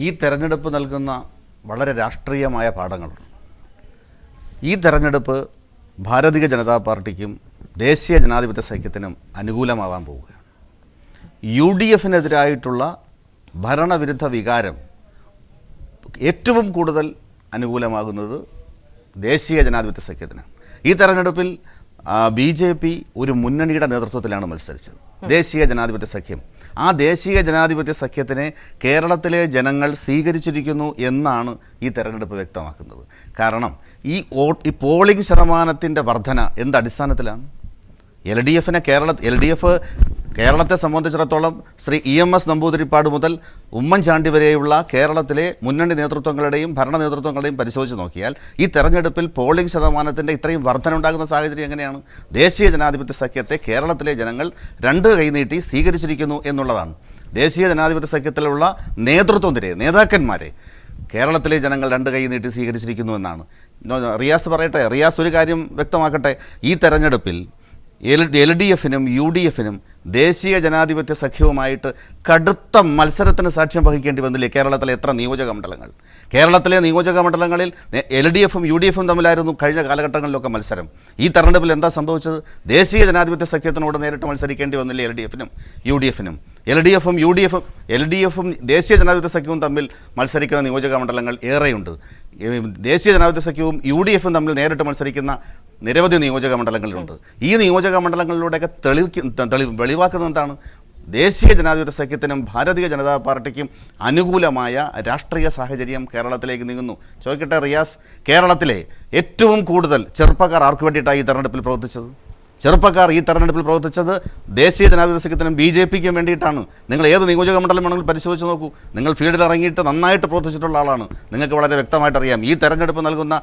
ഈ തെരഞ്ഞെടുപ്പ് നൽകുന്ന വളരെ രാഷ്ട്രീയമായ പാഠങ്ങളുണ്ട്. ഈ തെരഞ്ഞെടുപ്പ് ഭാരതീയ ജനതാ പാർട്ടിക്കും ദേശീയ ജനാധിപത്യ സഖ്യത്തിനും അനുകൂലമാവാൻ പോവുകയാണ്. UDFനെതിരായിട്ടുള്ള ഭരണവിരുദ്ധ വികാരം ഏറ്റവും കൂടുതൽ അനുകൂലമാകുന്നത് ദേശീയ ജനാധിപത്യ സഖ്യത്തിനാണ്. ഈ തെരഞ്ഞെടുപ്പിൽ BJP ഒരു മുന്നണിയുടെ നേതൃത്വത്തിലാണ് മത്സരിച്ചത്, ദേശീയ ജനാധിപത്യ സഖ്യം. ആ ദേശീയ ജനാധിപത്യ സഖ്യത്തിനെ കേരളത്തിലെ ജനങ്ങൾ സ്വീകരിച്ചിരിക്കുന്നു എന്നാണ് ഈ തെരഞ്ഞെടുപ്പ് വ്യക്തമാക്കുന്നത്. കാരണം ഈ പോളിംഗ് ശതമാനത്തിൻ്റെ വർധന എന്തടിസ്ഥാനത്തിലാണ്? LDF കേരളത്തെ സംബന്ധിച്ചിടത്തോളം ശ്രീ EMS നമ്പൂതിരിപ്പാട് മുതൽ ഉമ്മൻചാണ്ടി വരെയുള്ള കേരളത്തിലെ മുന്നണി നേതൃത്വങ്ങളുടെയും ഭരണ നേതൃത്വങ്ങളുടെയും പരിശോധിച്ച് നോക്കിയാൽ ഈ തെരഞ്ഞെടുപ്പിൽ പോളിംഗ് ശതമാനത്തിൻ്റെ ഇത്രയും വർധന ഉണ്ടാകുന്ന സാഹചര്യം എങ്ങനെയാണ്? ദേശീയ ജനാധിപത്യ സഖ്യത്തെ കേരളത്തിലെ ജനങ്ങൾ രണ്ട് കൈനീട്ടി സ്വീകരിച്ചിരിക്കുന്നു എന്നുള്ളതാണ്. ദേശീയ ജനാധിപത്യ സഖ്യത്തിലുള്ള നേതാക്കന്മാരെ കേരളത്തിലെ ജനങ്ങൾ രണ്ട് കൈ നീട്ടി സ്വീകരിച്ചിരിക്കുന്നു എന്നാണ്. റിയാസ് പറയട്ടെ, റിയാസ് ഒരു കാര്യം വ്യക്തമാക്കട്ടെ. ഈ തെരഞ്ഞെടുപ്പിൽ LDFനും UDFനും ദേശീയ ജനാധിപത്യ സഖ്യവുമായിട്ട് കടുത്ത മത്സരത്തിന് സാക്ഷ്യം വഹിക്കേണ്ടി വന്നില്ലേ? കേരളത്തിലെ എത്ര നിയോജക മണ്ഡലങ്ങൾ? കേരളത്തിലെ നിയോജക മണ്ഡലങ്ങളിൽ LDFും UDFും തമ്മിലായിരുന്നു കഴിഞ്ഞ കാലഘട്ടങ്ങളിലൊക്കെ മത്സരം. ഈ തെരഞ്ഞെടുപ്പിൽ എന്താ സംഭവിച്ചത്? ദേശീയ ജനാധിപത്യ സഖ്യത്തിനോട് നേരിട്ട് മത്സരിക്കേണ്ടി വന്നില്ലേ LDFനും UDFനും? LDFും ദേശീയ ജനാധിപത്യ സഖ്യവും തമ്മിൽ മത്സരിക്കുന്ന നിയോജക മണ്ഡലങ്ങൾ ഏറെയുണ്ട്. ദേശീയ ജനാധിപത്യ സഖ്യവും UDFും തമ്മിൽ നേരിട്ട് മത്സരിക്കുന്ന നിരവധി നിയോജക മണ്ഡലങ്ങളിലുണ്ട്. ഈ നിയോജക മണ്ഡലങ്ങളിലൂടെയൊക്കെ വെളിവാക്കുന്നത് എന്താണ്? ദേശീയ ജനാധിപത്യ സഖ്യത്തിനും ഭാരതീയ ജനതാ പാർട്ടിക്കും അനുകൂലമായ രാഷ്ട്രീയ സാഹചര്യം കേരളത്തിലേക്ക് നീങ്ങുന്നു. ചോദിക്കട്ടെ റിയാസ്, കേരളത്തിലെ ഏറ്റവും കൂടുതൽ ചെറുപ്പക്കാർ ആർക്ക് വേണ്ടിയിട്ടാണ് ഈ തെരഞ്ഞെടുപ്പിൽ പ്രവർത്തിച്ചത്? ചെറുപ്പക്കാർ ഈ തെരഞ്ഞെടുപ്പിൽ പ്രവർത്തിച്ചത് ദേശീയ ജനാധിപത്യ സഖ്യത്തിനും BJPക്കും വേണ്ടിയിട്ടാണ്. നിങ്ങൾ ഏത് നിയോജക മണ്ഡലം വേണമെങ്കിൽ പരിശോധിച്ച് നോക്കൂ. നിങ്ങൾ ഫീൽഡിൽ ഇറങ്ങിയിട്ട് നന്നായിട്ട് പ്രവർത്തിച്ചിട്ടുള്ള ആളാണ്. നിങ്ങൾക്ക് വളരെ വ്യക്തമായിട്ട് അറിയാം. ഈ തെരഞ്ഞെടുപ്പ് നൽകുന്ന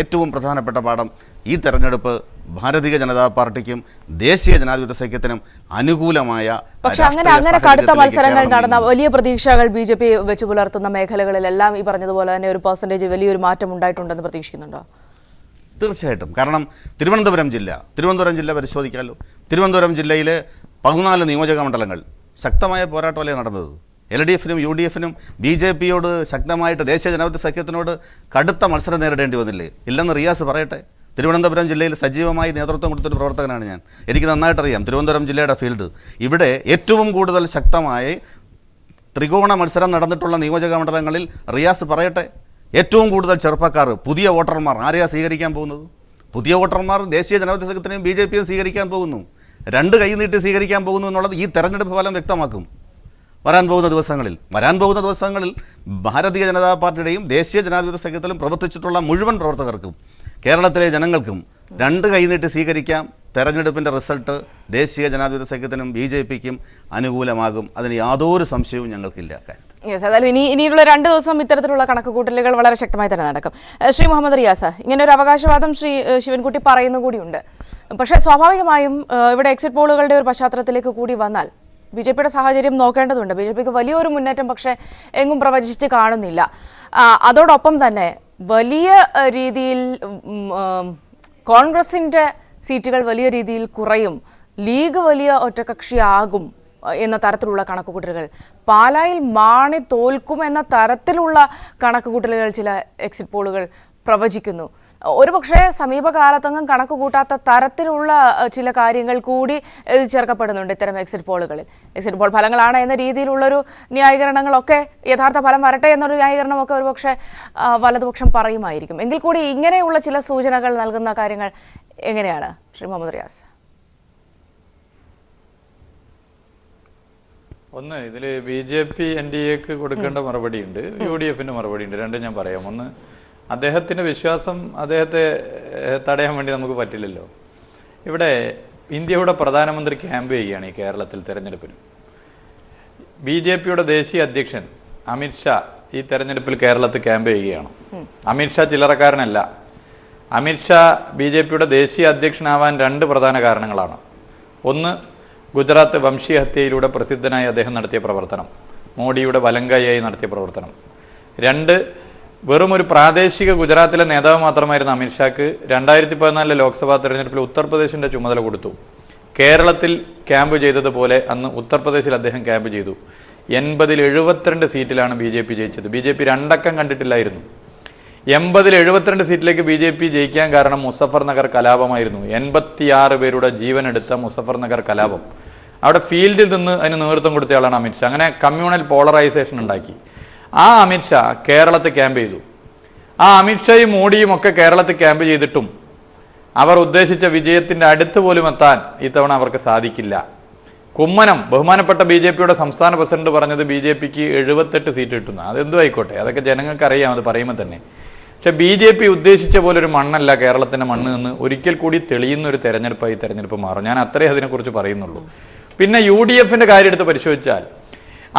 ഏറ്റവും പ്രധാനപ്പെട്ട പാഠം, ഈ തെരഞ്ഞെടുപ്പ് ഭാരതീയ ജനതാ പാർട്ടിക്കും ദേശീയ ജനാധിപത്യ സഖ്യത്തിനും അനുകൂലമായ. പക്ഷെ അങ്ങനെ കടുത്ത മത്സരങ്ങൾ നടന്ന വലിയ പ്രതീക്ഷകൾ BJP വെച്ച് പുലർത്തുന്ന മേഖലകളിലെല്ലാം ഈ പറഞ്ഞതുപോലെ തന്നെ ഒരു പെർസെൻറ്റേജ് വലിയൊരു മാറ്റം ഉണ്ടായിട്ടുണ്ടെന്ന് പ്രതീക്ഷിക്കുന്നുണ്ടോ? തീർച്ചയായിട്ടും. കാരണം തിരുവനന്തപുരം ജില്ല പരിശോധിക്കാമല്ലോ. തിരുവനന്തപുരം ജില്ലയിലെ 14 നിയോജക മണ്ഡലങ്ങൾ ശക്തമായ പോരാട്ടമല്ലേ നടന്നത്? LDFനും UDFനും BJPയോട് ശക്തമായിട്ട് ദേശീയ ജനാധിപത്യ സഖ്യത്തിനോട് കടുത്ത മത്സരം നേരിടേണ്ടി വന്നില്ലേ? ഇല്ലെന്ന് റിയാസ് പറയട്ടെ. തിരുവനന്തപുരം ജില്ലയിൽ സജീവമായി നേതൃത്വം കൊടുത്തൊരു പ്രവർത്തകനാണ് ഞാൻ. എനിക്ക് നന്നായിട്ടറിയാം തിരുവനന്തപുരം ജില്ലയുടെ ഫീൽഡ്. ഇവിടെ ഏറ്റവും കൂടുതൽ ശക്തമായി ത്രികോണ മത്സരം നടന്നിട്ടുള്ള നിയോജക മണ്ഡലങ്ങളിൽ റിയാസ് പറയട്ടെ. ഏറ്റവും കൂടുതൽ ചെറുപ്പക്കാർ, പുതിയ വോട്ടർമാർ ആരെയാണ് സ്വീകരിക്കാൻ പോകുന്നത്? പുതിയ വോട്ടർമാർ ദേശീയ ജനാധിപത്യ സഖ്യത്തിനെയും BJPയും സ്വീകരിക്കാൻ പോകുന്നു. രണ്ട് കൈ നീട്ടി സ്വീകരിക്കാൻ പോകുന്നു എന്നുള്ളത് ഈ തെരഞ്ഞെടുപ്പ് ഫലം വ്യക്തമാക്കും. വരാൻ പോകുന്ന ദിവസങ്ങളിൽ ഭാരതീയ ജനതാ പാർട്ടിയുടെയും ദേശീയ ജനാധിപത്യ സഖ്യത്തിലും പ്രവർത്തിച്ചിട്ടുള്ള മുഴുവൻ പ്രവർത്തകർക്കും കേരളത്തിലെ ജനങ്ങൾക്കും രണ്ട് കൈ നീട്ടി സ്വീകരിക്കാം. തെരഞ്ഞെടുപ്പിൻ്റെ റിസൾട്ട് ദേശീയ ജനാധിപത്യ സഖ്യത്തിനും BJPക്കും അനുകൂലമാകും. അതിന് യാതൊരു സംശയവും ഞങ്ങൾക്കില്ല. ഏതായാലും ഇനിയുള്ള 2 ദിവസം ഇത്തരത്തിലുള്ള കണക്കുകൂട്ടലുകൾ വളരെ ശക്തമായി തന്നെ നടക്കും. ശ്രീ മുഹമ്മദ് റിയാസ്, ഇങ്ങനെ ഒരു അവകാശവാദം ശ്രീ ശിവൻകുട്ടി പറയുന്ന കൂടിയുണ്ട്. പക്ഷേ സ്വാഭാവികമായും ഇവിടെ എക്സിറ്റ് പോളുകളുടെ ഒരു പശ്ചാത്തലത്തിലേക്ക് കൂടി വന്നാൽ BJPയുടെ സാഹചര്യം നോക്കേണ്ടതുണ്ട്. BJPക്ക് വലിയൊരു മുന്നേറ്റം പക്ഷേ എങ്ങും പ്രവചിച്ച് കാണുന്നില്ല. അതോടൊപ്പം തന്നെ വലിയ രീതിയിൽ കോൺഗ്രസിൻ്റെ സീറ്റുകൾ വലിയ രീതിയിൽ കുറയും, ലീഗ് വലിയ ഒറ്റകക്ഷിയാകും എന്ന തരത്തിലുള്ള കണക്കുകൂട്ടലുകൾ, പാലായിൽ മാണി തോൽക്കുമെന്ന തരത്തിലുള്ള കണക്കുകൂട്ടലുകൾ ചില എക്സിറ്റ് പോളുകൾ പ്രവചിക്കുന്നു. ഒരുപക്ഷെ സമീപകാലത്തൊന്നും കണക്ക് കൂട്ടാത്ത തരത്തിലുള്ള ചില കാര്യങ്ങൾ കൂടി ചേർക്കപ്പെടുന്നുണ്ട് ഇത്തരം എക്സിറ്റ് പോളുകളിൽ. എക്സിറ്റ് പോൾ ഫലങ്ങളാണ് എന്ന രീതിയിലുള്ളൊരു ന്യായീകരണങ്ങളൊക്കെ, യഥാർത്ഥ ഫലം വരട്ടെ എന്നൊരു ന്യായീകരണമൊക്കെ ഒരുപക്ഷെ വലതുപക്ഷം പറയുമായിരിക്കും. എങ്കിൽ കൂടി ഇങ്ങനെയുള്ള ചില സൂചനകൾ നൽകുന്ന കാര്യങ്ങൾ എങ്ങനെയാണ് ശ്രീ മുഹമ്മദ് റിയാസ്? ഒന്ന്, ഇതിൽ BJP NDAക്ക് കൊടുക്കേണ്ട മറുപടിയുണ്ട്, UDFിൻ്റെ മറുപടിയുണ്ട്. രണ്ടും ഞാൻ പറയാം. ഒന്ന്, അദ്ദേഹത്തിൻ്റെ വിശ്വാസം അദ്ദേഹത്തെ തടയാൻ വേണ്ടി നമുക്ക് പറ്റില്ലല്ലോ. ഇവിടെ ഇന്ത്യയുടെ പ്രധാനമന്ത്രി ക്യാമ്പ് ചെയ്യുകയാണ് ഈ കേരളത്തിൽ തെരഞ്ഞെടുപ്പിന്. BJPയുടെ ദേശീയ അധ്യക്ഷൻ അമിത്ഷാ ഈ തെരഞ്ഞെടുപ്പിൽ കേരളത്തിൽ ക്യാമ്പ് ചെയ്യുകയാണ്. അമിത്ഷാ ചില്ലറക്കാരനല്ല. അമിത്ഷാ BJPയുടെ ദേശീയ അധ്യക്ഷനാവാൻ 2 പ്രധാന കാരണങ്ങളാണ്. ഒന്ന്, ഗുജറാത്ത് വംശീയ ഹത്യയിലൂടെ പ്രസിദ്ധനായി അദ്ദേഹം നടത്തിയ പ്രവർത്തനം, മോഡിയുടെ വലങ്കയായി നടത്തിയ പ്രവർത്തനം. 2, വെറും ഒരു പ്രാദേശിക ഗുജറാത്തിലെ നേതാവ് മാത്രമായിരുന്ന അമിത്ഷാക്ക് 2014 ലോക്സഭാ തെരഞ്ഞെടുപ്പിൽ ഉത്തർപ്രദേശിൻ്റെ ചുമതല കൊടുത്തു. കേരളത്തിൽ ക്യാമ്പ് ചെയ്തതുപോലെ അന്ന് ഉത്തർപ്രദേശിൽ അദ്ദേഹം ക്യാമ്പ് ചെയ്തു. 80-ൽ 72 സീറ്റിലാണ് BJP ജയിച്ചത്. BJP 2 അക്കം കണ്ടിട്ടില്ലായിരുന്നു. 80-ൽ 72 സീറ്റിലേക്ക് BJP ജയിക്കാൻ കാരണം മുസഫർ നഗർ കലാപമായിരുന്നു. 86 പേരുടെ ജീവനെടുത്ത മുസഫർ നഗർ കലാപം. അവിടെ ഫീൽഡിൽ നിന്ന് അതിന് നേതൃത്വം കൊടുത്തയാളാണ് അമിത്ഷാ. അങ്ങനെ കമ്മ്യൂണൽ പോളറൈസേഷൻ ഉണ്ടാക്കി. ആ അമിത്ഷാ കേരളത്തിൽ ക്യാമ്പ് ചെയ്തു. ആ അമിത്ഷായും മോഡിയും ഒക്കെ കേരളത്തിൽ ക്യാമ്പ് ചെയ്തിട്ടും അവർ ഉദ്ദേശിച്ച വിജയത്തിൻ്റെ അടുത്ത് പോലും എത്താൻ ഇത്തവണ അവർക്ക് സാധിക്കില്ല. കുമ്മനം, ബഹുമാനപ്പെട്ട BJPയുടെ സംസ്ഥാന പ്രസിഡന്റ് പറഞ്ഞത് BJPക്ക് 78 സീറ്റ് കിട്ടുന്ന, അതെന്തും ആയിക്കോട്ടെ, അതൊക്കെ ജനങ്ങൾക്ക് അറിയാം, അത് പറയുമ്പോൾ തന്നെ. പക്ഷെ BJP ഉദ്ദേശിച്ച പോലെ ഒരു മണ്ണല്ല കേരളത്തിൻ്റെ മണ്ണ് എന്ന് ഒരിക്കൽ കൂടി തെളിയുന്ന ഒരു തെരഞ്ഞെടുപ്പായി തെരഞ്ഞെടുപ്പ് മാറും. ഞാൻ അത്രേ അതിനെക്കുറിച്ച് പറയുന്നുള്ളൂ. പിന്നെ UDFൻ്റെ കാര്യം എടുത്ത് പരിശോധിച്ചാൽ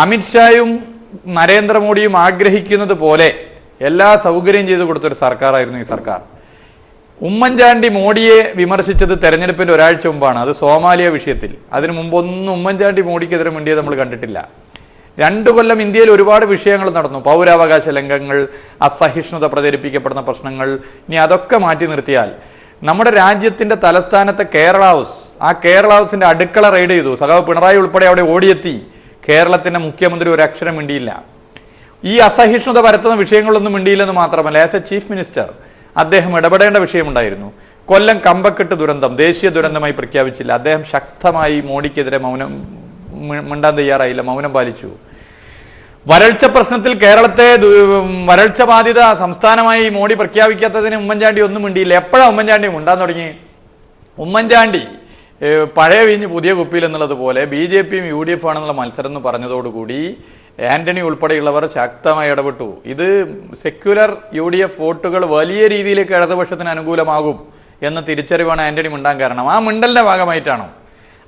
അമിത്ഷായും നരേന്ദ്രമോദിയും ആഗ്രഹിക്കുന്നത് പോലെ എല്ലാ സൗകര്യം ചെയ്തു കൊടുത്തൊരു സർക്കാരായിരുന്നു ഈ സർക്കാർ. ഉമ്മൻചാണ്ടി മോഡിയെ വിമർശിച്ചത് തെരഞ്ഞെടുപ്പിൻ്റെ ഒരാഴ്ച മുമ്പാണ്, അത് സോമാലിയ വിഷയത്തിൽ. അതിനു മുമ്പൊന്നും ഉമ്മൻചാണ്ടി മോഡിക്കെതിരെ മിണ്ടിയത് നമ്മൾ കണ്ടിട്ടില്ല. 2 കൊല്ലം ഇന്ത്യയിൽ ഒരുപാട് വിഷയങ്ങൾ നടന്നു. പൗരാവകാശ ലംഘനങ്ങൾ, അസഹിഷ്ണുത പ്രചരിപ്പിക്കപ്പെടുന്ന പ്രശ്നങ്ങൾ. ഇനി അതൊക്കെ മാറ്റി നിർത്തിയാൽ നമ്മുടെ രാജ്യത്തിൻ്റെ തലസ്ഥാനത്തെ കേരള ഹൗസ്, ആ കേരള ഹൗസിൻ്റെ അടുക്കള റെയ്ഡ് ചെയ്തു. സഖാവ് പിണറായി ഉൾപ്പെടെ അവിടെ ഓടിയെത്തി. കേരളത്തിൻ്റെ മുഖ്യമന്ത്രി ഒരു അക്ഷരം മിണ്ടിയില്ല. ഈ അസഹിഷ്ണുത പരത്തുന്ന വിഷയങ്ങളൊന്നും മിണ്ടിയില്ലെന്ന് മാത്രമല്ല, ആസ് എ ചീഫ് മിനിസ്റ്റർ അദ്ദേഹം ഇടപെടേണ്ട വിഷയമുണ്ടായിരുന്നു. കൊല്ലം കമ്പക്കെട്ട് ദുരന്തം ദേശീയ ദുരന്തമായി പ്രഖ്യാപിച്ചില്ല. അദ്ദേഹം ശക്തമായി മോഡിക്കെതിരെ മിണ്ടാൻ തയ്യാറായില്ല, മൗനം പാലിച്ചു. വരൾച്ച പ്രശ്നത്തിൽ കേരളത്തെ വരൾച്ച ബാധിത സംസ്ഥാനമായി മോഡി പ്രഖ്യാപിക്കാത്തതിന് ഉമ്മൻചാണ്ടി ഒന്നും മിണ്ടിയില്ല. എപ്പോഴാണ് ഉമ്മൻചാണ്ടി മിണ്ടാൻ തുടങ്ങി? ഉമ്മൻചാണ്ടി പഴയ വീഞ്ഞ് പുതിയ കുപ്പിയിൽ എന്നുള്ളതുപോലെ BJPയും UDF ആണെന്നുള്ള മത്സരം എന്ന് പറഞ്ഞതോടുകൂടി ആന്റണി ഉൾപ്പെടെയുള്ളവർ ശക്തമായി ഇടപെട്ടു. ഇത് സെക്യുലർ UDF വോട്ടുകൾ വലിയ രീതിയിലേക്ക് ഇടതുപക്ഷത്തിന് അനുകൂലമാകും എന്ന തിരിച്ചറിവാണ് ആന്റണി മിണ്ടാൻ കാരണം. ആ മിണ്ടലിൻ്റെ ഭാഗമായിട്ടാണോ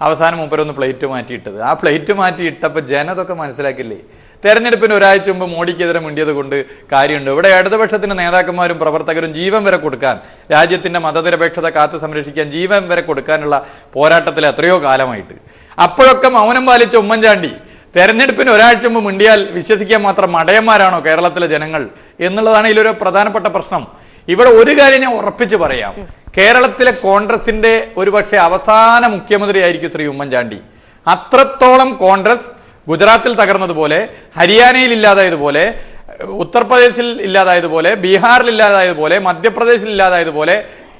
അവസാനം മൂപ്പരൊന്ന് പ്ലേറ്റ് മാറ്റിയിട്ടത്? ആ പ്ലേറ്റ് മാറ്റിയിട്ടപ്പോൾ ജനതൊക്കെ മനസ്സിലാക്കില്ലേ, തെരഞ്ഞെടുപ്പിന് ഒരാഴ്ച മുമ്പ് മോഡിക്കെതിരെ മിണ്ടിയത് കൊണ്ട് കാര്യമുണ്ട്. ഇവിടെ ഇടതുപക്ഷത്തിൻ്റെ നേതാക്കന്മാരും പ്രവർത്തകരും ജീവൻ വരെ കൊടുക്കാൻ, രാജ്യത്തിൻ്റെ മതനിരപേക്ഷത കാത്തു സംരക്ഷിക്കാൻ ജീവൻ വരെ കൊടുക്കാനുള്ള പോരാട്ടത്തിൽ എത്രയോ കാലമായിട്ട്. അപ്പോഴൊക്കെ മൗനം പാലിച്ച ഉമ്മൻചാണ്ടി തെരഞ്ഞെടുപ്പിന് ഒരാഴ്ച മുമ്പ് മിണ്ടിയാൽ വിശ്വസിക്കാൻ മാത്രം മടയന്മാരാണോ കേരളത്തിലെ ജനങ്ങൾ എന്നുള്ളതാണ് ഇതിലൊരു പ്രധാനപ്പെട്ട പ്രശ്നം. ഇവിടെ ഒരു കാര്യം ഞാൻ ഉറപ്പിച്ച് പറയാം, കേരളത്തിലെ കോൺഗ്രസിന്റെ ഒരുപക്ഷെ അവസാന മുഖ്യമന്ത്രി ആയിരിക്കും ശ്രീ ഉമ്മൻചാണ്ടി. അത്രത്തോളം കോൺഗ്രസ് ഗുജറാത്തിൽ തകർന്നതുപോലെ, ഹരിയാനയിൽ ഇല്ലാതായതുപോലെ, ഉത്തർപ്രദേശിൽ ഇല്ലാതായതുപോലെ, ബീഹാറിൽ ഇല്ലാതായതുപോലെ, മധ്യപ്രദേശിൽ ഇല്ലാതായതുപോലെ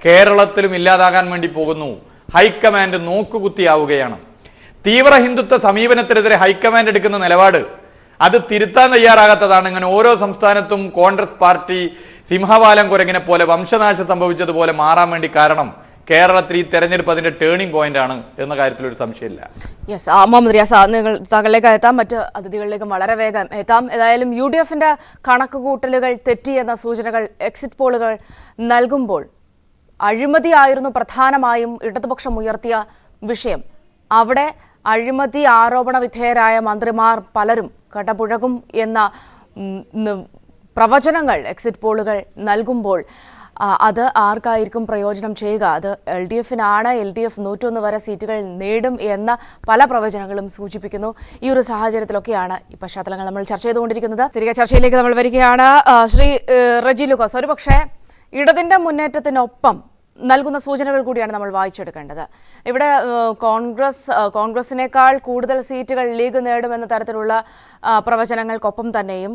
കേരളത്തിലും ഇല്ലാതാകാൻ വേണ്ടി പോകുന്നു. ഹൈക്കമാൻഡ് നോക്കുകുത്തിയാവുകയാണ്. തീവ്ര ഹിന്ദുത്വ സമീപനത്തിനെതിരെ ഹൈക്കമാൻഡ് എടുക്കുന്ന നിലപാട് അത് തിരുത്താൻ തയ്യാറാകാത്തതാണ്. ഇങ്ങനെ ഓരോ സംസ്ഥാനത്തും കോൺഗ്രസ് പാർട്ടി സിംഹവാലം കുരങ്ങിനെ പോലെ വംശനാശം സംഭവിച്ചതുപോലെ മാറാൻ വേണ്ടി കാരണം കേരളത്തിൽ ഈ തെരഞ്ഞെടുപ്പ് അതിന്റെ ടേണിംഗ് പോയിന്റ് ആണ് എന്ന കാര്യത്തിൽ ഒരു സംശയമില്ല. യെസ്, മുഹമ്മദ് റിയാസ്, നിങ്ങൾ താങ്കളിലേക്ക് എത്താം, മറ്റ് അതിഥികളിലേക്ക് വളരെ വേഗം എത്താം. ഏതായാലും UDFന്റെ കണക്കുകൂട്ടലുകൾ തെറ്റിയെന്ന സൂചനകൾ എക്സിറ്റ് പോളുകൾ നൽകുമ്പോൾ അഴിമതിയായിരുന്നു പ്രധാനമായും ഇടതുപക്ഷം ഉയർത്തിയ വിഷയം. അവിടെ അഴിമതി ആരോപണ വിധേയരായ മന്ത്രിമാർ പലരും കടപുഴകും എന്ന പ്രവചനങ്ങൾ എക്സിറ്റ് പോളുകൾ നൽകുമ്പോൾ അത് ആർക്കായിരിക്കും പ്രയോജനം ചെയ്യുക? അത് LDFനാണ്. LDF 101 വരെ സീറ്റുകൾ നേടും എന്ന പല പ്രവചനങ്ങളും സൂചിപ്പിക്കുന്നു. ഈ ഒരു സാഹചര്യത്തിലൊക്കെയാണ് ഈ പശ്ചാത്തലങ്ങൾ നമ്മൾ ചർച്ച ചെയ്തുകൊണ്ടിരിക്കുന്നത്. തിരികെ ചർച്ചയിലേക്ക് നമ്മൾ വരികയാണ്. ശ്രീ റജി ലൂക്കോസ്, ഒരുപക്ഷെ ഇടതിൻ്റെ മുന്നേറ്റത്തിനൊപ്പം നൽകുന്ന സൂചനകൾ കൂടിയാണ് നമ്മൾ വായിച്ചെടുക്കേണ്ടത്. ഇവിടെ കോൺഗ്രസിനേക്കാൾ കൂടുതൽ സീറ്റുകൾ ലീഗ് നേടുമെന്ന തരത്തിലുള്ള പ്രവചനങ്ങൾക്കൊപ്പം തന്നെയും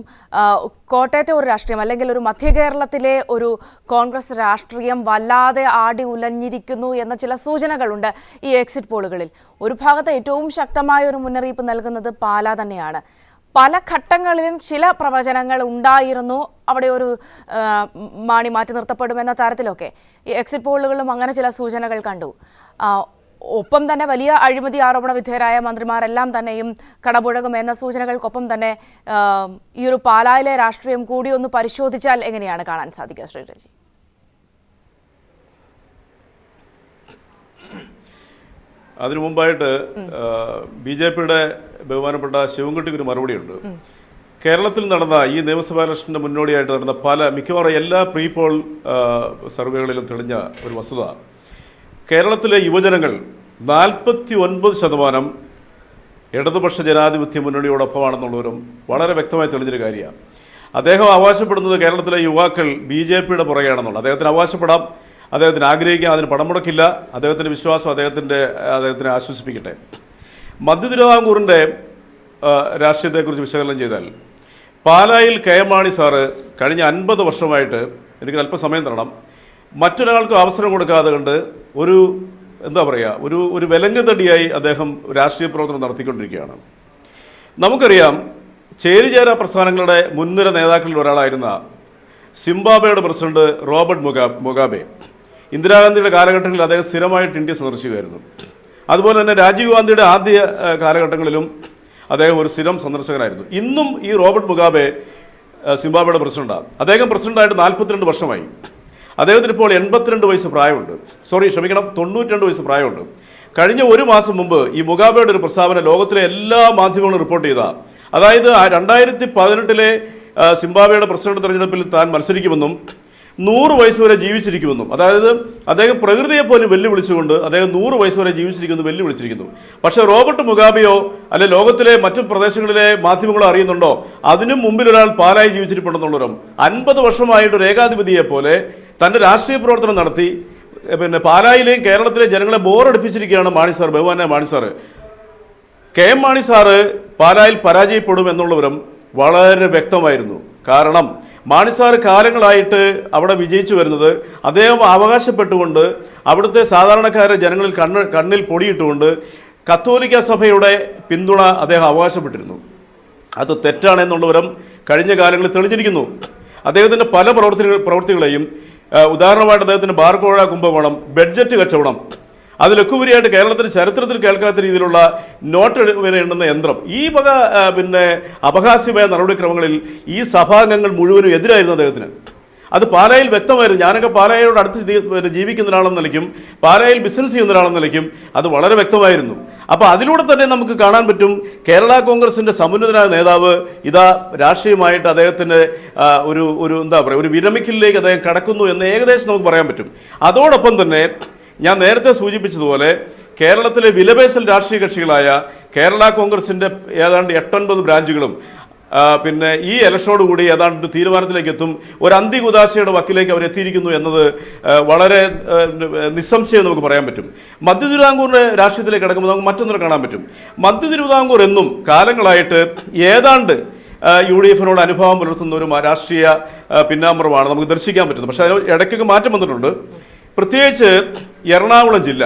കോട്ടയത്തെ ഒരു രാഷ്ട്രീയം അല്ലെങ്കിൽ ഒരു മധ്യ കേരളത്തിലെ ഒരു കോൺഗ്രസ് രാഷ്ട്രീയം വല്ലാതെ ആടി ഉലഞ്ഞിരിക്കുന്നു എന്ന ചില സൂചനകളുണ്ട് ഈ എക്സിറ്റ് പോളുകളിൽ. ഒരു ഭാഗത്ത് ഏറ്റവും ശക്തമായ ഒരു മുന്നറിയിപ്പ് നൽകുന്നത് പാലാ തന്നെയാണ്. പല ഘട്ടങ്ങളിലും ചില പ്രവചനങ്ങൾ ഉണ്ടായിരുന്നു, അവിടെ ഒരു മാണി മാറ്റി നിർത്തപ്പെടുമെന്ന തരത്തിലൊക്കെ. ഈ എക്സിറ്റ് പോളുകളിലും അങ്ങനെ ചില സൂചനകൾ കണ്ടു. ഒപ്പം തന്നെ വലിയ അഴിമതി ആരോപണ വിധേയരായ മന്ത്രിമാരെല്ലാം തന്നെയും കടപുഴകും എന്ന സൂചനകൾക്കൊപ്പം തന്നെ ഈ ഒരു പാലായിലെ രാഷ്ട്രീയം കൂടി ഒന്ന് പരിശോധിച്ചാൽ എങ്ങനെയാണ് കാണാൻ സാധിക്കുക ശ്രീ രജി? അതിനു മുമ്പായിട്ട് BJPയുടെ ബഹുമാനപ്പെട്ട ശിവൻകുട്ടിക്ക് ഒരു മറുപടിയുണ്ട്. കേരളത്തിൽ നടന്ന ഈ നിയമസഭാ ഇലക്ഷൻ്റെ മുന്നോടിയായിട്ട് നടന്ന മിക്കവാറും എല്ലാ പ്രീ പോൾ സർവേകളിലും തെളിഞ്ഞ ഒരു വസ്തുത, കേരളത്തിലെ യുവജനങ്ങൾ 49% ഇടതുപക്ഷ ജനാധിപത്യ മുന്നണിയോടൊപ്പമാണെന്നുള്ളവരും വളരെ വ്യക്തമായി തെളിഞ്ഞൊരു കാര്യമാണ്. അദ്ദേഹം അവകാശപ്പെടുന്നത് കേരളത്തിലെ യുവാക്കൾ BJPയുടെ പുറകെയാണെന്നുള്ളത്. അദ്ദേഹത്തിന് അവകാശപ്പെടാം, അദ്ദേഹത്തിന് ആഗ്രഹിക്കാം, അതിന് പണം മുടക്കില്ല. അദ്ദേഹത്തിൻ്റെ വിശ്വാസം അദ്ദേഹത്തിനെ ആശ്വസിപ്പിക്കട്ടെ. മധ്യ തിരുവിതാംകൂറിൻ്റെ രാഷ്ട്രീയത്തെക്കുറിച്ച് വിശകലനം ചെയ്താൽ പാലായിൽ കെ എം മാണി സാറ് കഴിഞ്ഞ 50 വർഷമായിട്ട്, എനിക്ക് അല്പസമയം തരണം, മറ്റൊരാൾക്കും അവസരം കൊടുക്കാതെ കണ്ട് ഒരു എന്താ പറയുക ഒരു വിലങ്ങുതടിയായി അദ്ദേഹം രാഷ്ട്രീയ പ്രവർത്തനം നടത്തിക്കൊണ്ടിരിക്കുകയാണ്. നമുക്കറിയാം, ചേരിചേര പ്രസ്ഥാനങ്ങളുടെ മുൻനിര നേതാക്കളിൽ ഒരാളായിരുന്ന സിംബാബ്വേയുടെ പ്രസിഡന്റ് റോബർട്ട് മുഗാബെ ഇന്ദിരാഗാന്ധിയുടെ കാലഘട്ടങ്ങളിൽ അദ്ദേഹം സ്ഥിരമായിട്ട് ഇന്ത്യ സന്ദർശിക്കുമായിരുന്നു. അതുപോലെ തന്നെ രാജീവ് ഗാന്ധിയുടെ ആദ്യ കാലഘട്ടങ്ങളിലും അദ്ദേഹം ഒരു സ്ഥിരം സന്ദർശകനായിരുന്നു. ഇന്നും ഈ റോബർട്ട് മുഗാബെ സിംബാബ്വേയുടെ പ്രസിഡന്റാണ്. അദ്ദേഹം പ്രസിഡന്റായിട്ട് 42 വർഷമായി. അദ്ദേഹത്തിന് ഇപ്പോൾ 82 വയസ്സ് പ്രായമുണ്ട്. 92 വയസ്സ് പ്രായമുണ്ട്. കഴിഞ്ഞ ഒരു മാസം മുമ്പ് ഈ മുഗാബെയുടെ ഒരു പ്രസ്താവന ലോകത്തിലെ എല്ലാ മാധ്യമങ്ങളും റിപ്പോർട്ട് ചെയ്ത, അതായത് 2018 സിംബാബ്വേയുടെ പ്രസിഡന്റ് തെരഞ്ഞെടുപ്പിൽ താൻ മത്സരിക്കുമെന്നും 100 വയസ്സ് വരെ ജീവിച്ചിരിക്കുമെന്നും, അതായത് അദ്ദേഹം പ്രകൃതിയെ പോലും വെല്ലുവിളിച്ചുകൊണ്ട് അദ്ദേഹം 100 വയസ്സ് വരെ ജീവിച്ചിരിക്കുന്നു വെല്ലുവിളിച്ചിരിക്കുന്നു. പക്ഷേ റോബർട്ട് മുഗാബെയോ അല്ലെ ലോകത്തിലെ മറ്റു പ്രദേശങ്ങളിലെ മാധ്യമങ്ങളോ അറിയുന്നുണ്ടോ അതിനും മുമ്പിൽ ഒരാൾ പാലായി ജീവിച്ചിരിപ്പുണ്ടെന്നുള്ളവരും 50 വർഷമായിട്ട് ഏകാധിപതിയെ പോലെ തൻ്റെ രാഷ്ട്രീയ പ്രവർത്തനം നടത്തി പാലായിലെയും കേരളത്തിലെ ജനങ്ങളെ ബോറടിപ്പിച്ചിരിക്കുകയാണ് മാണി സാർ, ബഹുമാനായ Mani sir. K M Mani sir പാലായിൽ പരാജയപ്പെടും എന്നുള്ളവരും വളരെ വ്യക്തമായിരുന്നു. കാരണം മാണി സാർ കാലങ്ങളായിട്ട് അവിടെ വിജയിച്ചു വരുന്നത് അദ്ദേഹം അവകാശപ്പെട്ടുകൊണ്ട് അവിടുത്തെ സാധാരണക്കാരെ ജനങ്ങളിൽ കണ്ണിൽ പൊടിയിട്ടുകൊണ്ട് കത്തോലിക്ക സഭയുടെ പിന്തുണ അദ്ദേഹം അവകാശപ്പെട്ടിരുന്നു. അത് തെറ്റാണെന്നുള്ളവരും കഴിഞ്ഞ കാലങ്ങളിൽ തെളിഞ്ഞിരിക്കുന്നു. അദ്ദേഹത്തിൻ്റെ പല പ്രവൃത്തികളെയും ഉദാഹരണമായിട്ട് അദ്ദേഹത്തിൻ്റെ ബാർക്കോഴ കുംഭകോണം, ബഡ്ജറ്റ് കച്ചവടം, അതിലൊക്കെ കേരളത്തിൻ്റെ ചരിത്രത്തിൽ കേൾക്കാത്ത രീതിയിലുള്ള നോട്ട് എണ്ണുന്ന യന്ത്രം, ഈ വക അപഹാസ്യമായ നടപടിക്രമങ്ങളിൽ ഈ സഭാംഗങ്ങൾ മുഴുവനും എതിരായിരുന്നു അദ്ദേഹത്തിന്. അത് പാലായിൽ വ്യക്തമായിരുന്നു. ഞാനൊക്കെ പാലായോട് അടുത്ത് ജീവിക്കുന്ന ഒരാളെന്ന നിലയ്ക്കും പാലായിൽ ബിസിനസ് ചെയ്യുന്ന ഒരാളെന്ന നിലയ്ക്കും അത് വളരെ വ്യക്തമായിരുന്നു. അപ്പോൾ അതിലൂടെ തന്നെ നമുക്ക് കാണാൻ പറ്റും, കേരള കോൺഗ്രസിൻ്റെ സമുന്നതനായ നേതാവ് ഇതാ രാഷ്ട്രീയമായിട്ട് അദ്ദേഹത്തിൻ്റെ ഒരു എന്താ പറയുക ഒരു വിരമിക്കലിലേക്ക് അദ്ദേഹം കടക്കുന്നു എന്ന് ഏകദേശം നമുക്ക് പറയാൻ പറ്റും. അതോടൊപ്പം തന്നെ ഞാൻ നേരത്തെ സൂചിപ്പിച്ചതുപോലെ കേരളത്തിലെ വിലപേശൽ രാഷ്ട്രീയ കക്ഷികളായ കേരള കോൺഗ്രസിൻ്റെ ഏതാണ്ട് 8-9 ബ്രാഞ്ചുകളും ഈ ഇലക്ഷനോടുകൂടി ഏതാണ്ട് തീരുമാനത്തിലേക്ക് എത്തും, ഒരു അന്തികുദാശയുടെ വക്കിലേക്ക് അവരെത്തിയിരിക്കുന്നു എന്നത് വളരെ നിസ്സംശയം നമുക്ക് പറയാൻ പറ്റും. മധ്യ തിരുവിതാംകൂറിൻ്റെ രാഷ്ട്രീയത്തിലേക്ക് കിടക്കുമ്പോൾ നമുക്ക് മറ്റൊന്നിനെ കാണാൻ പറ്റും. മധ്യ തിരുവിതാംകൂർ എന്നും കാലങ്ങളായിട്ട് ഏതാണ്ട് UDF അനുഭാവം പുലർത്തുന്ന ഒരു രാഷ്ട്രീയ പിന്നാമ്പുറമാണ് നമുക്ക് ദർശിക്കാൻ പറ്റുന്നത്. പക്ഷേ അതിന് ഇടയ്ക്കൊക്കെ മാറ്റം വന്നിട്ടുണ്ട്. പ്രത്യേകിച്ച് എറണാകുളം ജില്ല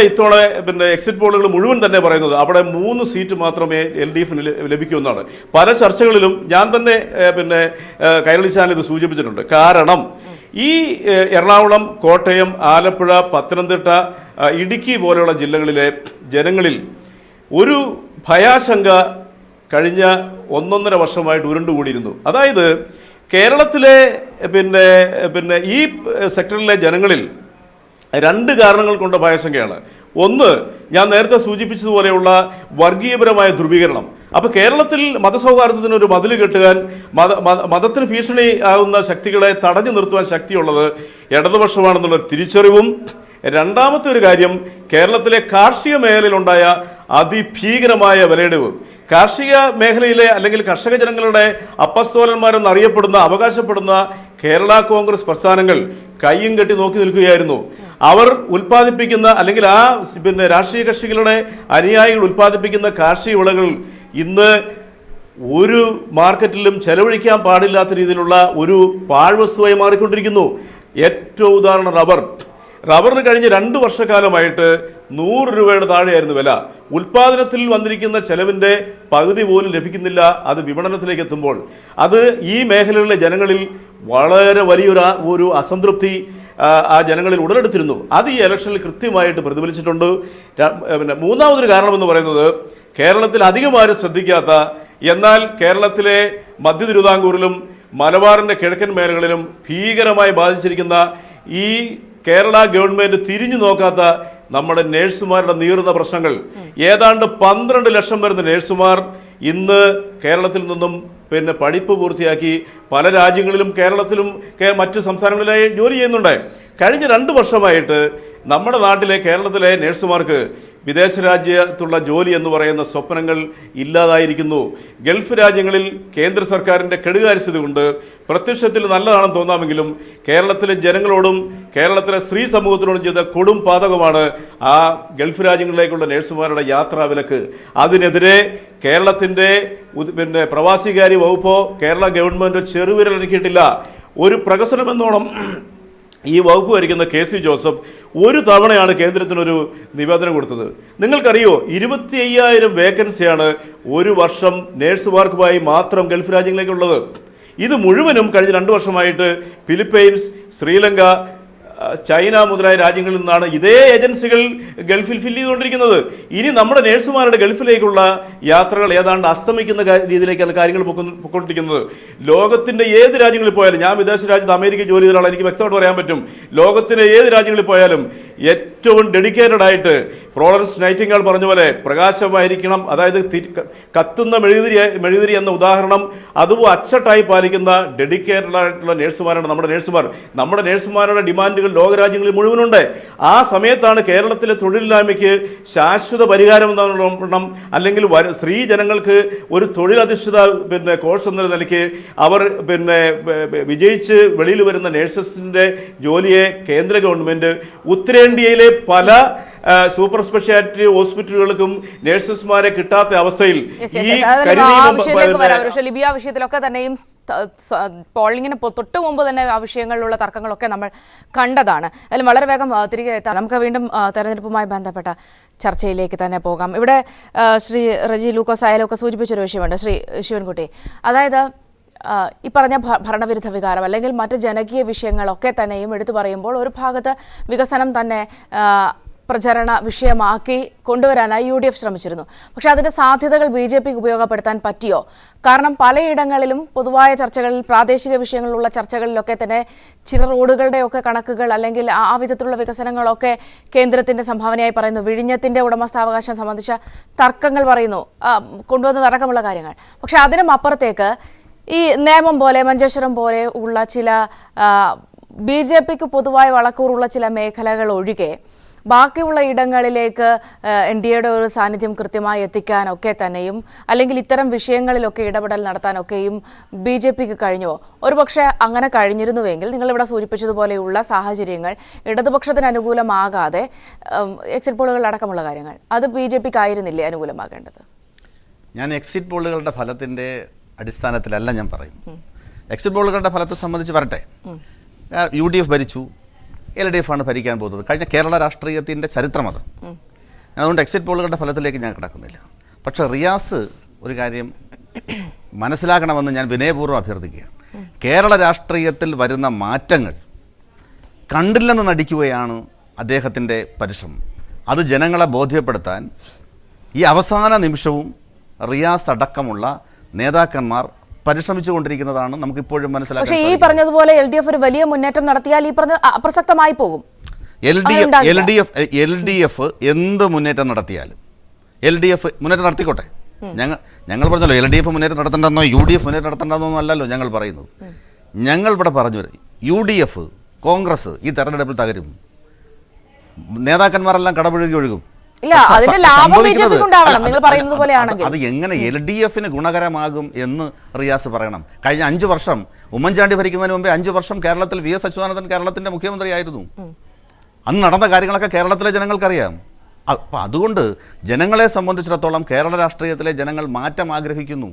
ഇത്തവണ എക്സിറ്റ് പോളുകൾ മുഴുവൻ തന്നെ പറയുന്നത് അവിടെ 3 സീറ്റ് മാത്രമേ LDFന് ലഭിക്കുമെന്നാണ്. പല ചർച്ചകളിലും ഞാൻ തന്നെ കൈരളി ചാനൽ ഇത് സൂചിപ്പിച്ചിട്ടുണ്ട്. കാരണം ഈ എറണാകുളം, കോട്ടയം, ആലപ്പുഴ, പത്തനംതിട്ട, ഇടുക്കി പോലെയുള്ള ജില്ലകളിലെ ജനങ്ങളിൽ ഒരു ഭയാശങ്ക കഴിഞ്ഞ 1.5 വർഷമായിട്ട് ഉരുണ്ടുകൂടിയിരുന്നു. അതായത് കേരളത്തിലെ ഈ സെക്ടറിലെ ജനങ്ങളിൽ 2 കാരണങ്ങൾ കൊണ്ട് ഭയശങ്കയാണ്. ഒന്ന്, ഞാൻ നേരത്തെ സൂചിപ്പിച്ചതുപോലെയുള്ള വർഗീയപരമായ ധ്രുവീകരണം. അപ്പോൾ കേരളത്തിൽ മതസൗഹാർദ്ദത്തിന് ഒരു മതിൽ കെട്ടുവാൻ, മതത്തിന് ഭീഷണി ആകുന്ന ശക്തികളെ തടഞ്ഞു നിർത്തുവാൻ ശക്തിയുള്ളത് ഇടതുപക്ഷമാണെന്നുള്ള തിരിച്ചറിവും, രണ്ടാമത്തെ ഒരു കാര്യം കേരളത്തിലെ കാർഷിക മേഖലയിലുണ്ടായ അതിഭീകരമായ വിലയിടിവ്. കാർഷിക മേഖലയിലെ അല്ലെങ്കിൽ കർഷക ജനങ്ങളുടെ അപ്പസ്തോലന്മാരെന്നറിയപ്പെടുന്ന അവകാശപ്പെടുന്ന കേരള കോൺഗ്രസ് പ്രസ്ഥാനങ്ങൾ കയ്യും കെട്ടി നോക്കി നിൽക്കുകയായിരുന്നു. അവർ ഉൽപ്പാദിപ്പിക്കുന്ന അല്ലെങ്കിൽ ആ രാഷ്ട്രീയ കക്ഷികളുടെ അനുയായികൾ ഉൽപ്പാദിപ്പിക്കുന്ന കാർഷിക വിളകൾ ഇന്ന് ഒരു മാർക്കറ്റിലും ചെലവഴിക്കാൻ പാടില്ലാത്ത രീതിയിലുള്ള ഒരു പാഴ്വസ്തുവായി മാറിക്കൊണ്ടിരിക്കുന്നു. ഏറ്റവും ഉദാഹരണം റബ്ബറിന് കഴിഞ്ഞ 2 വർഷക്കാലമായിട്ട് 100 രൂപയുടെ താഴെയായിരുന്നു വില. ഉൽപ്പാദനത്തിൽ വന്നിരിക്കുന്ന ചെലവിൻ്റെ പകുതി പോലും ലഭിക്കുന്നില്ല. അത് വിപണനത്തിലേക്ക് എത്തുമ്പോൾ അത് ഈ മേഖലകളിലെ ജനങ്ങളിൽ വളരെ വലിയൊരു അസംതൃപ്തി ആ ജനങ്ങളിൽ ഉടലെടുത്തിരുന്നു. അത് ഈ ഇലക്ഷനിൽ കൃത്യമായിട്ട് പ്രതിഫലിച്ചിട്ടുണ്ട്. മൂന്നാമതൊരു കാരണമെന്ന് പറയുന്നത് കേരളത്തിൽ അധികമാരും ശ്രദ്ധിക്കാത്ത, എന്നാൽ കേരളത്തിലെ മധ്യ തിരുവിതാംകൂറിലും മലബാറിൻ്റെ കിഴക്കൻ മേഖലകളിലും ഭീകരമായി ബാധിച്ചിരിക്കുന്ന ഈ കേരള ഗവൺമെൻറ് തിരിഞ്ഞു നോക്കാത്ത നമ്മുടെ നേഴ്സുമാരുടെ നീറുന്ന പ്രശ്നങ്ങൾ. ഏതാണ്ട് 12 ലക്ഷം വരുന്ന നേഴ്സുമാർ ഇന്ന് കേരളത്തിൽ നിന്നും പിന്നെ പഠിപ്പ് പൂർത്തിയാക്കി പല രാജ്യങ്ങളിലും കേരളത്തിലും മറ്റ് സംസ്ഥാനങ്ങളിലായി ജോലി ചെയ്യുന്നുണ്ട്. കഴിഞ്ഞ 2 വർഷമായിട്ട് നമ്മുടെ നാട്ടിലെ കേരളത്തിലെ നഴ്സുമാർക്ക് വിദേശ രാജ്യത്തുള്ള ജോലി എന്ന് പറയുന്ന സ്വപ്നങ്ങൾ ഇല്ലാതായിരിക്കുന്നു. ഗൾഫ് രാജ്യങ്ങളിൽ കേന്ദ്ര സർക്കാരിൻ്റെ കെടുകാര്യസ്ഥത കൊണ്ട് പ്രത്യക്ഷത്തിൽ നല്ലതാണെന്ന് തോന്നാമെങ്കിലും കേരളത്തിലെ ജനങ്ങളോടും കേരളത്തിലെ സ്ത്രീ സമൂഹത്തിനോടും ചെയ്ത കൊടും പാതകമാണ് ആ ഗൾഫ് രാജ്യങ്ങളിലേക്കുള്ള നഴ്സുമാരുടെ യാത്രാവിലക്ക്. അതിനെതിരെ കേരളത്തിൻ്റെ പിന്നെ പ്രവാസികാര്യ വകുപ്പോ കേരള ഗവൺമെൻറ്റോ ചെറുവിരലനക്കിയിട്ടില്ല. ഒരു പ്രഹസനമെന്നോണം ഈ വകുപ്പ് ഭരിക്കുന്ന KC ജോസഫ് ഒരു തവണയാണ് കേന്ദ്രത്തിനൊരു നിവേദനം കൊടുത്തത്. നിങ്ങൾക്കറിയോ 25,000 വേക്കൻസിയാണ് ഒരു വർഷം നേഴ്സുമാർക്കുമായി മാത്രം ഗൾഫ് രാജ്യങ്ങളിലേക്കുള്ളത്. ഇത് മുഴുവനും കഴിഞ്ഞ 2 വർഷമായിട്ട് ഫിലിപ്പൈൻസ്, ശ്രീലങ്ക, ചൈന മുതലായ രാജ്യങ്ങളിൽ നിന്നാണ് ഇതേ ഏജൻസികൾ ഗൾഫിൽ ഫില്ല് ചെയ്തുകൊണ്ടിരിക്കുന്നത്. ഇനി നമ്മുടെ നേഴ്സുമാരുടെ ഗൾഫിലേക്കുള്ള യാത്രകൾ ഏതാണ്ട് അസ്തമിക്കുന്ന രീതിയിലേക്കാണ് കാര്യങ്ങൾ പൊയ്ക്കൊണ്ടിരിക്കുന്നത്. ലോകത്തിൻ്റെ ഏത് രാജ്യങ്ങളിൽ പോയാലും, ഞാൻ വിദേശ രാജ്യത്ത് അമേരിക്ക ജോലി ചെയ്ത ഒരാളാണ്, എനിക്ക് വ്യക്തമായിട്ട് പറയാൻ പറ്റും, ലോകത്തിൻ്റെ ഏത് രാജ്യങ്ങളിൽ പോയാലും ഏറ്റവും ഡെഡിക്കേറ്റഡ് ആയിട്ട് ഫ്ലോറൻസ് നൈറ്റിംഗേൽ പറഞ്ഞ പോലെ പ്രകാശമായിരിക്കണം, അതായത് കത്തുന്ന മെഴുകുതിരി എന്ന ഉദാഹരണം അതുപോലെ അച്ചട്ടായി പാലിക്കുന്ന ഡെഡിക്കേറ്റഡ് ആയിട്ടുള്ള നേഴ്സുമാരാണ് നമ്മുടെ നേഴ്സുമാർ. നമ്മുടെ നേഴ്സുമാരുടെ ഡിമാൻഡുകൾ ലോകരാജ്യങ്ങളിൽ മുഴുവനുണ്ട്. ആ സമയത്താണ് കേരളത്തിലെ തൊഴിലില്ലായ്മയ്ക്ക് ശാശ്വത പരിഹാരം എന്ന അല്ലെങ്കിൽ സ്ത്രീ ജനങ്ങൾക്ക് ഒരു തൊഴിലധിഷ്ഠിത കോഴ്സ് എന്ന നിലയ്ക്ക് അവർ വിജയിച്ച് വെളിയിൽ വരുന്ന നേഴ്സസിൻ്റെ ജോലിയെ കേന്ദ്ര ഗവൺമെൻറ് ഉത്തരേന്ത്യയിലെ പല സൂപ്പർ സ്പെഷ്യാലിറ്റി ഹോസ്പിറ്റലുകൾക്കും നഴ്സസ്മാരെ കിട്ടാത്ത അവസ്ഥയിൽ ലിബിയ വിഷയത്തിലൊക്കെ തന്നെയും പോളിംഗിന് തൊട്ട് മുമ്പ് തന്നെ ആ വിഷയങ്ങളിലുള്ള തർക്കങ്ങളൊക്കെ നമ്മൾ കണ്ടതാണ്. അതിലും വളരെ വേഗം തിരികെ എത്താം. നമുക്ക് വീണ്ടും തെരഞ്ഞെടുപ്പുമായി ബന്ധപ്പെട്ട ചർച്ചയിലേക്ക് തന്നെ പോകാം. ഇവിടെ ശ്രീ റജി ലൂക്കോസ് ആയാലൊക്കെ സൂചിപ്പിച്ചൊരു വിഷയമുണ്ട്, ശ്രീ ശിവൻകുട്ടി. അതായത് ഈ പറഞ്ഞ ഭരണവിരുദ്ധ വികാരം അല്ലെങ്കിൽ മറ്റ് ജനകീയ വിഷയങ്ങളൊക്കെ തന്നെയും എടുത്തു പറയുമ്പോൾ ഒരു ഭാഗത്ത് വികസനം തന്നെ പ്രചരണ വിഷയമാക്കി കൊണ്ടുവരാനായി UDF ശ്രമിച്ചിരുന്നു. പക്ഷേ അതിൻ്റെ സാധ്യതകൾ BJPക്ക് ഉപയോഗപ്പെടുത്താൻ പറ്റിയോ? കാരണം പലയിടങ്ങളിലും പൊതുവായ ചർച്ചകളിൽ, പ്രാദേശിക വിഷയങ്ങളിലുള്ള ചർച്ചകളിലൊക്കെ തന്നെ ചില റോഡുകളുടെയൊക്കെ കണക്കുകൾ അല്ലെങ്കിൽ ആ വിധത്തിലുള്ള വികസനങ്ങളൊക്കെ കേന്ദ്രത്തിൻ്റെ സംഭാവനയായി പറയുന്നു. വിഴിഞ്ഞത്തിൻ്റെ ഉടമസ്ഥാവകാശം സംബന്ധിച്ച തർക്കങ്ങൾ പറയുന്നു, കൊണ്ടുവന്നതടക്കമുള്ള കാര്യങ്ങൾ. പക്ഷേ അതിനും അപ്പുറത്തേക്ക് ഈ നേമം പോലെ, മഞ്ചേശ്വരം പോലെ ഉള്ള ചില BJPക്ക് പൊതുവായ വളക്കൂറുള്ള ചില മേഖലകൾ ഒഴികെ ബാക്കിയുള്ള ഇടങ്ങളിലേക്ക് NDAയുടെ ഒരു സാന്നിധ്യം കൃത്യമായി എത്തിക്കാനൊക്കെ തന്നെയും അല്ലെങ്കിൽ ഇത്തരം വിഷയങ്ങളിലൊക്കെ ഇടപെടൽ നടത്താനൊക്കെയും BJPക്ക് കഴിഞ്ഞുവോ? ഒരുപക്ഷെ അങ്ങനെ കഴിഞ്ഞിരുന്നുവെങ്കിൽ നിങ്ങളിവിടെ സൂചിപ്പിച്ചതുപോലെയുള്ള സാഹചര്യങ്ങൾ ഇടതുപക്ഷത്തിന് അനുകൂലമാകാതെ എക്സിറ്റ് പോളുകളടക്കമുള്ള കാര്യങ്ങൾ അത് BJPക്ക് ആയിരുന്നില്ലേ അനുകൂലമാകേണ്ടത്? ഞാൻ എക്സിറ്റ് പോളുകളുടെ ഫലത്തിൻ്റെ അടിസ്ഥാനത്തിലല്ല ഞാൻ പറയുന്നു. എക്സിറ്റ് പോളുകളുടെ ഫലത്തെ സംബന്ധിച്ച് വരട്ടെ. UDF ഭരിച്ചു, LDF ആണ് ഭരിക്കാൻ പോകുന്നത്. കഴിഞ്ഞ കേരള രാഷ്ട്രീയത്തിൻ്റെ ചരിത്രം അത്. അതുകൊണ്ട് എക്സിറ്റ് പോളുകളുടെ ഫലത്തിലേക്ക് ഞാൻ കിടക്കുന്നില്ല. പക്ഷേ റിയാസ് ഒരു കാര്യം മനസ്സിലാക്കണമെന്ന് ഞാൻ വിനയപൂർവ്വം അഭ്യർത്ഥിക്കുകയാണ്. കേരള രാഷ്ട്രീയത്തിൽ വരുന്ന മാറ്റങ്ങൾ കണ്ടില്ലെന്ന് നടിക്കുകയാണ് അദ്ദേഹത്തിൻ്റെ പരിശ്രമം. അത് ജനങ്ങളെ ബോധ്യപ്പെടുത്താൻ ഈ അവസാന നിമിഷവും റിയാസ് അടക്കമുള്ള നേതാക്കന്മാർ പരിശ്രമിച്ചുകൊണ്ടിരിക്കുന്നതാണ് നമുക്കിപ്പോഴും മനസ്സിലാക്കാൻ. പക്ഷേ ഈ പറഞ്ഞതുപോലെ LDF ഒരു വലിയ മുന്നേറ്റം നടത്തിയാൽ ഈ പറഞ്ഞ അപ്രസക്തമായി പോകും. LDF എന്ത് മുന്നേറ്റം നടത്തിയാലും LDF മുന്നേറ്റം നടത്തിക്കോട്ടെ. ഞങ്ങൾ പറഞ്ഞല്ലോ LDF മുന്നേറ്റം നടത്തേണ്ടെന്നോ UDF മുന്നേറ്റം നടത്തേണ്ടെന്നോ അല്ലല്ലോ ഞങ്ങൾ പറയുന്നത്. ഞങ്ങൾ ഇവിടെ പറഞ്ഞു UDF, കോൺഗ്രസ് ഈ തെരഞ്ഞെടുപ്പിൽ തകരും, നേതാക്കന്മാരെല്ലാം കടപുഴകി ഒഴുകും. അത് എങ്ങനെ LDFന് ഗുണകരമാകും എന്ന് റിയാസ് പറയണം. കഴിഞ്ഞ 5 വർഷം ഉമ്മൻചാണ്ടി ഭരിക്കുന്നതിന് മുമ്പേ 5 വർഷം കേരളത്തിൽ VS അച്യുതാനന്ദൻ കേരളത്തിൻ്റെ മുഖ്യമന്ത്രിയായിരുന്നു. അന്ന് നടന്ന കാര്യങ്ങളൊക്കെ കേരളത്തിലെ ജനങ്ങൾക്കറിയാം. അപ്പം അതുകൊണ്ട് ജനങ്ങളെ സംബന്ധിച്ചിടത്തോളം കേരള രാഷ്ട്രീയത്തിലെ ജനങ്ങൾ മാറ്റം ആഗ്രഹിക്കുന്നു.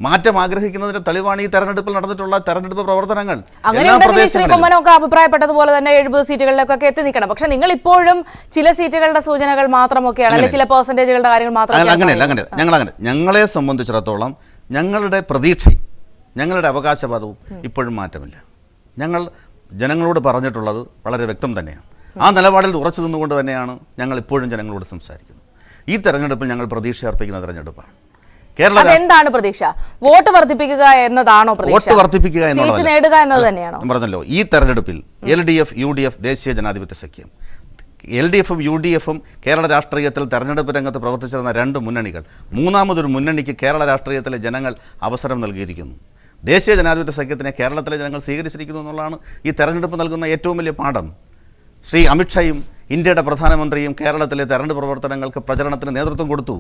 മാറ്റം ആഗ്രഹിക്കുന്നതിന്റെ തെളിവാണ് ഈ തെരഞ്ഞെടുപ്പിൽ നടന്നിട്ടുള്ള തെരഞ്ഞെടുപ്പ് പ്രവർത്തനങ്ങൾ. അഭിപ്രായപ്പെട്ടതുപോലെ തന്നെ 70 സീറ്റുകളിലൊക്കെ എത്തി നിൽക്കണം. പക്ഷെ നിങ്ങൾ ഇപ്പോഴും ചില സീറ്റുകളുടെ സൂചനകൾ മാത്രമൊക്കെയാണ്, അല്ലെങ്കിൽ ചില പെർസെന്റേജുകളുടെ കാര്യങ്ങൾ മാത്രമല്ല. അങ്ങനെയല്ല. ഞങ്ങളെ സംബന്ധിച്ചിടത്തോളം ഞങ്ങളുടെ പ്രതീക്ഷയും ഞങ്ങളുടെ അവകാശവാദവും ഇപ്പോഴും മാറ്റമില്ല. ഞങ്ങൾ ജനങ്ങളോട് പറഞ്ഞിട്ടുള്ളത് വളരെ വ്യക്തം തന്നെയാണ്. ആ നിലപാടിൽ ഉറച്ചു നിന്നുകൊണ്ട് തന്നെയാണ് ഞങ്ങൾ ഇപ്പോഴും ജനങ്ങളോട് സംസാരിക്കുന്നത്. ഈ തെരഞ്ഞെടുപ്പിൽ ഞങ്ങൾ പ്രതീക്ഷ അർപ്പിക്കുന്ന തെരഞ്ഞെടുപ്പാണ്. എന്താണ് പ്രതീക്ഷ? വോട്ട് വർദ്ധിപ്പിക്കുക എന്നതാണോ പ്രതീക്ഷ? വോട്ട് വർദ്ധിപ്പിക്കുക നേടുക എന്നത് തന്നെയാണോ? പറഞ്ഞല്ലോ, ഈ തെരഞ്ഞെടുപ്പിൽ LDF, UDF, ദേശീയ ജനാധിപത്യ സഖ്യം LDFും UDFും കേരള രാഷ്ട്രീയത്തിൽ തെരഞ്ഞെടുപ്പ് രംഗത്ത് പ്രവർത്തിച്ചിരുന്ന രണ്ട് മുന്നണികൾ, മൂന്നാമതൊരു മുന്നണിക്ക് കേരള രാഷ്ട്രീയത്തിലെ ജനങ്ങൾ അവസരം നൽകിയിരിക്കുന്നു. ദേശീയ ജനാധിപത്യ സഖ്യത്തിനെ കേരളത്തിലെ ജനങ്ങൾ സ്വീകരിച്ചിരിക്കുന്നു എന്നുള്ളതാണ് ഈ തെരഞ്ഞെടുപ്പ് നൽകുന്ന ഏറ്റവും വലിയ പാഠം. ശ്രീ അമിത്ഷായും ഇന്ത്യയുടെ പ്രധാനമന്ത്രിയും കേരളത്തിലെ തെരഞ്ഞെടുപ്പ് പ്രവർത്തനങ്ങൾക്ക് പ്രചരണത്തിന് നേതൃത്വം കൊടുത്തു.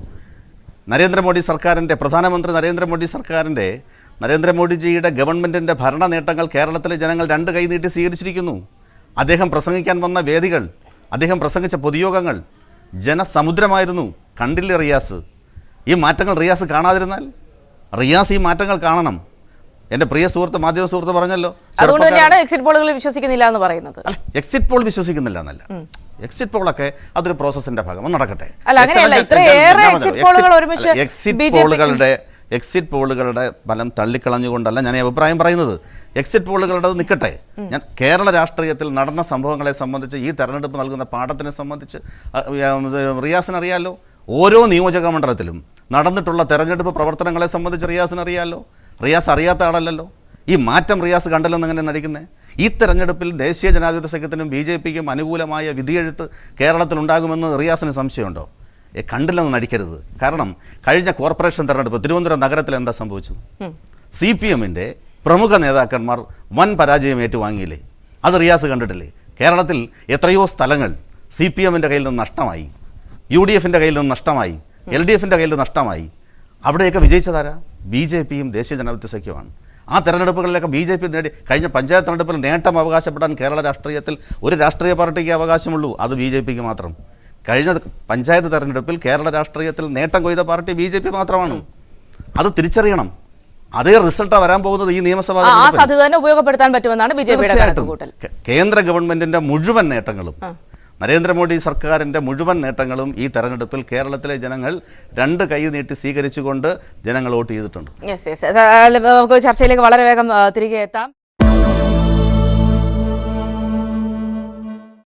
പ്രധാനമന്ത്രി നരേന്ദ്രമോദിജിയുടെ ഗവൺമെൻറ്റിൻ്റെ ഭരണ നേട്ടങ്ങൾ കേരളത്തിലെ ജനങ്ങൾ രണ്ട് കൈ നീട്ടി സ്വീകരിച്ചിരിക്കുന്നു. അദ്ദേഹം പ്രസംഗിക്കാൻ വന്ന വേദികൾ, അദ്ദേഹം പ്രസംഗിച്ച പൊതുയോഗങ്ങൾ ജനസമുദ്രമായിരുന്നു. കണ്ടില്ലേ റിയാസ്? ഈ മാറ്റങ്ങൾ റിയാസ് കാണാതിരുന്നാൽ? റിയാസ് ഈ മാറ്റങ്ങൾ കാണണം. എൻ്റെ പ്രിയ സുഹൃത്ത്, മാധ്യമ സുഹൃത്ത് പറഞ്ഞല്ലോ, അതുകൊണ്ട് തന്നെയാണ് എക്സിറ്റ് പോളുകളിൽ വിശ്വസിക്കുന്നില്ല എന്ന് പറയുന്നത്. അല്ല, എക്സിറ്റ് പോൾ വിശ്വസിക്കുന്നില്ല എന്നല്ല, എക്സിറ്റ് പോളൊക്കെ അതൊരു പ്രോസസ്സിന്റെ ഭാഗം നടക്കട്ടെ. എക്സിറ്റ് പോളുകളുടെ ഫലം തള്ളിക്കളഞ്ഞുകൊണ്ടല്ല ഞാൻ ഈ അഭിപ്രായം പറയുന്നത്. എക്സിറ്റ് പോളുകളുടെ നിൽക്കട്ടെ. ഞാൻ കേരള രാഷ്ട്രീയത്തിൽ നടന്ന സംഭവങ്ങളെ സംബന്ധിച്ച്, ഈ തെരഞ്ഞെടുപ്പ് നൽകുന്ന പാഠത്തിനെ സംബന്ധിച്ച് റിയാസിനറിയാലോ. ഓരോ നിയോജക മണ്ഡലത്തിലും നടന്നിട്ടുള്ള തെരഞ്ഞെടുപ്പ് പ്രവർത്തനങ്ങളെ സംബന്ധിച്ച് റിയാസിനറിയാലോ. റിയാസ് അറിയാത്ത ആളല്ലല്ലോ. ഈ മാറ്റം റിയാസ് കണ്ടല്ലെന്ന് എങ്ങനെ നടിക്കുന്നത്? ഈ തെരഞ്ഞെടുപ്പിൽ ദേശീയ ജനാധിപത്യ സഖ്യത്തിനും BJPക്കും അനുകൂലമായ വിധിയെഴുത്ത് കേരളത്തിലുണ്ടാകുമെന്ന് റിയാസിന് സംശയമുണ്ടോ? കണ്ടില്ലെന്ന് നടിക്കരുത്. കാരണം കഴിഞ്ഞ കോർപ്പറേഷൻ തെരഞ്ഞെടുപ്പ് തിരുവനന്തപുരം നഗരത്തിൽ എന്താ സംഭവിച്ചത്? CPMൻ്റെ പ്രമുഖ നേതാക്കന്മാർ വൻ പരാജയം ഏറ്റുവാങ്ങിയില്ലേ? അത് റിയാസ് കണ്ടിട്ടില്ലേ? കേരളത്തിൽ എത്രയോ സ്ഥലങ്ങൾ CPMൻ്റെ കയ്യിൽ നിന്ന് നഷ്ടമായി, UDFൻ്റെ കയ്യിൽ നിന്ന് നഷ്ടമായി, LDFൻ്റെ കയ്യിൽ നിന്ന് നഷ്ടമായി. അവിടെയൊക്കെ വിജയിച്ചതാരാ? BJPയും ദേശീയ ജനാധിപത്യ സഖ്യമാണ്. ആ തെരഞ്ഞെടുപ്പുകളിലൊക്കെ BJP നേടി. കഴിഞ്ഞ പഞ്ചായത്ത് തെരഞ്ഞെടുപ്പിൽ നേട്ടം അവകാശപ്പെടാൻ കേരള രാഷ്ട്രീയത്തിൽ ഒരു രാഷ്ട്രീയ പാർട്ടിക്ക് അവകാശമുള്ളൂ, അത് BJPക്ക് മാത്രം. കഴിഞ്ഞ പഞ്ചായത്ത് തെരഞ്ഞെടുപ്പിൽ കേരള രാഷ്ട്രീയത്തിൽ നേട്ടം കൊയ്ത പാർട്ടി BJP മാത്രമാണ്. അത് തിരിച്ചറിയണം. അതേ റിസൾട്ടാണ് വരാൻ പോകുന്നത് ഈ നിയമസഭാ സാധ്യത ഉപയോഗപ്പെടുത്താൻ പറ്റുമെന്നാണ് BJP. കേന്ദ്ര ഗവൺമെന്റിന്റെ മുഴുവൻ നേട്ടങ്ങളും, നരേന്ദ്രമോദി സർക്കാരിൻ്റെ മുഴുവൻ നേട്ടങ്ങളും ഈ തെരഞ്ഞെടുപ്പിൽ കേരളത്തിലെ ജനങ്ങൾ രണ്ട് കൈ നീട്ടി സ്വീകരിച്ചുകൊണ്ട് ജനങ്ങൾ വോട്ട് ചെയ്തിട്ടുണ്ട്. നമുക്ക് ചർച്ചയിലേക്ക് വളരെ വേഗം തിരികെ എത്താം.